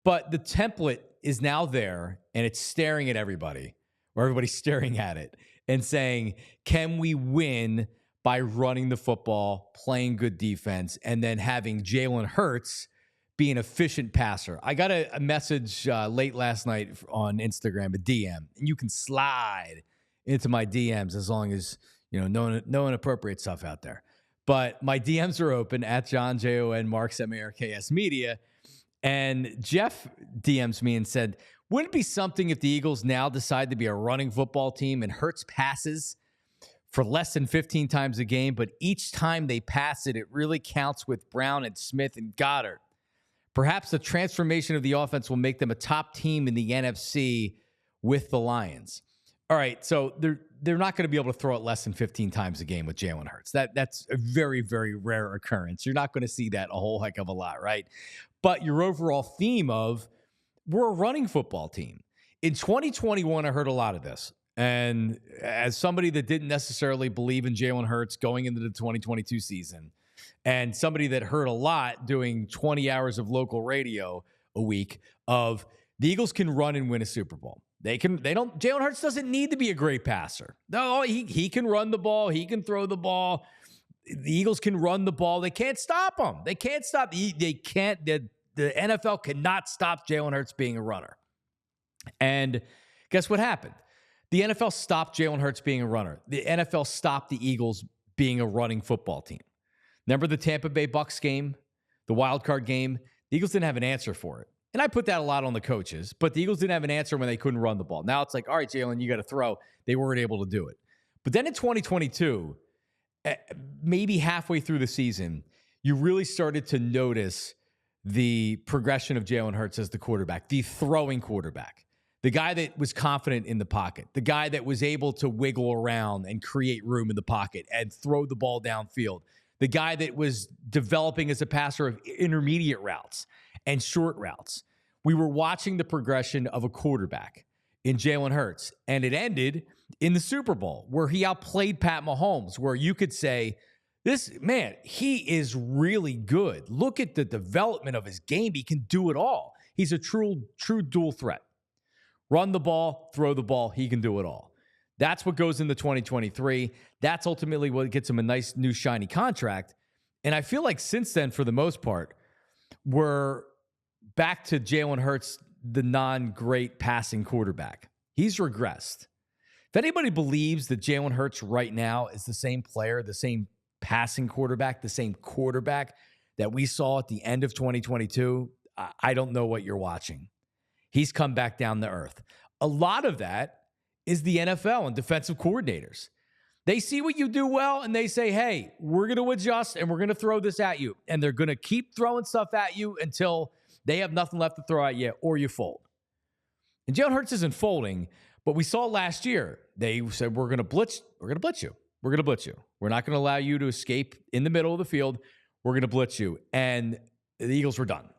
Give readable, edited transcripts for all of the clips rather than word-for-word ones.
But the template is now there, and it's staring at everybody, or everybody's staring at it and saying, can we win by running the football, playing good defense, and then having Jalen Hurts be an efficient passer? I got a message late last night on Instagram, a DM, and you can slide into my DMs as long as, no inappropriate stuff out there. But my DMs are open at John, Jon, Mark, SMARKS Media. And Jeff DMs me and said, wouldn't it be something if the Eagles now decide to be a running football team and Hurts passes for less than 15 times a game, but each time they pass it, it really counts with Brown and Smith and Goddard? Perhaps the transformation of the offense will make them a top team in the NFC with the Lions. All right, so they're not going to be able to throw it less than 15 times a game with Jalen Hurts. That's a very, very rare occurrence. You're not going to see that a whole heck of a lot, right? But your overall theme of we're a running football team. In 2021, I heard a lot of this. And as somebody that didn't necessarily believe in Jalen Hurts going into the 2022 season, and somebody that heard a lot doing 20 hours of local radio a week of the Eagles can run and win a Super Bowl. Jalen Hurts doesn't need to be a great passer. No, he can run the ball. He can throw the ball. The Eagles can run the ball. They can't stop him. They can't stop. They can't. The NFL cannot stop Jalen Hurts being a runner. And guess what happened? The NFL stopped Jalen Hurts being a runner. The NFL stopped the Eagles being a running football team. Remember the Tampa Bay Bucks game, the wild card game? The Eagles didn't have an answer for it. And I put that a lot on the coaches, but the Eagles didn't have an answer when they couldn't run the ball. Now it's like, all right, Jalen, you got to throw. They weren't able to do it. But then in 2022, maybe halfway through the season, you really started to notice the progression of Jalen Hurts as the quarterback, the throwing quarterback, the guy that was confident in the pocket, the guy that was able to wiggle around and create room in the pocket and throw the ball downfield, the guy that was developing as a passer of intermediate routes and short routes. We were watching the progression of a quarterback in Jalen Hurts, and it ended in the Super Bowl where he outplayed Pat Mahomes, where you could say, this man, he is really good. Look at the development of his game. He can do it all. He's a true dual threat. Run the ball, throw the ball. He can do it all. That's what goes into 2023. That's ultimately what gets him a nice new shiny contract. And I feel like since then, for the most part, we're back to Jalen Hurts, the non-great passing quarterback. He's regressed. If anybody believes that Jalen Hurts right now is the same player, the same passing quarterback, the same quarterback that we saw at the end of 2022, I don't know what you're watching. He's come back down to earth. A lot of that is the NFL and defensive coordinators. They see what you do well, and they say, hey, we're going to adjust, and we're going to throw this at you. And they're going to keep throwing stuff at you until they have nothing left to throw at you or you fold. And Jalen Hurts isn't folding, but we saw last year. They said, we're going to blitz. We're going to blitz you. We're going to blitz you. We're not going to allow you to escape in the middle of the field. We're going to blitz you. And the Eagles were done.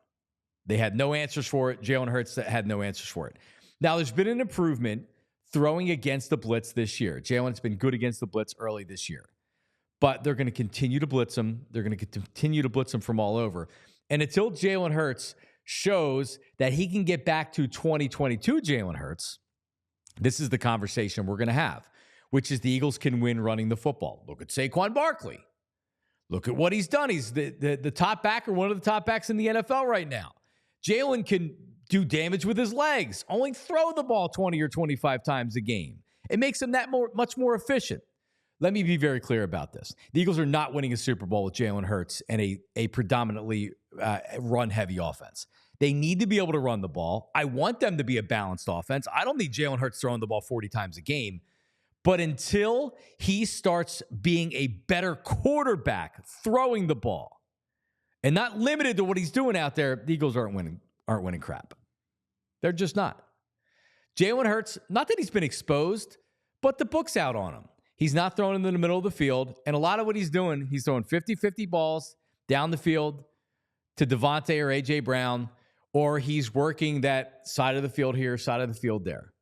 They had no answers for it. Jalen Hurts had no answers for it. Now, there's been an improvement throwing against the blitz this year. Jalen's been good against the blitz early this year. But they're going to continue to blitz him. They're going to continue to blitz him from all over. And until Jalen Hurts shows that he can get back to 2022 Jalen Hurts, this is the conversation we're going to have, which is the Eagles can win running the football. Look at Saquon Barkley. Look at what he's done. He's the top back or one of the top backs in the NFL right now. Jalen can do damage with his legs, only throw the ball 20 or 25 times a game. It makes him much more efficient. Let me be very clear about this. The Eagles are not winning a Super Bowl with Jalen Hurts and a predominantly run-heavy offense. They need to be able to run the ball. I want them to be a balanced offense. I don't need Jalen Hurts throwing the ball 40 times a game. But until he starts being a better quarterback throwing the ball and not limited to what he's doing out there, the Eagles aren't winning crap. They're just not. Jalen Hurts, not that he's been exposed, but the book's out on him. He's not throwing in the middle of the field. And a lot of what he's doing, he's throwing 50-50 balls down the field to Devontae or A.J. Brown, or he's working that side of the field here, side of the field there.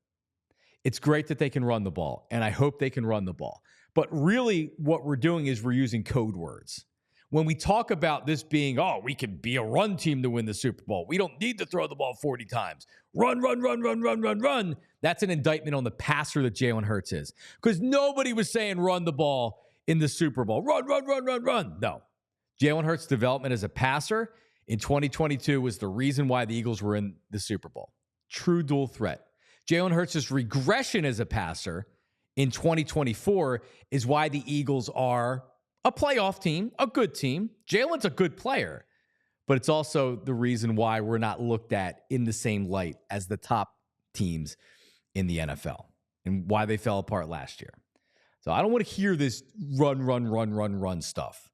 It's great that they can run the ball, and I hope they can run the ball. But really what we're doing is we're using code words. when we talk about this being, oh, we can be a run team to win the Super Bowl. We don't need to throw the ball 40 times. Run, run, run, run, run, run, run. That's an indictment on the passer that Jalen Hurts is. Because nobody was saying run the ball in the Super Bowl. Run, run, run, run, run. No. Jalen Hurts' development as a passer in 2022 was the reason why the Eagles were in the Super Bowl. True dual threat. Jalen Hurts' regression as a passer in 2024 is why the Eagles are a playoff team, a good team. Jalen's a good player, but it's also the reason why we're not looked at in the same light as the top teams in the NFL and why they fell apart last year. So I don't want to hear this run, run, run, run, run stuff.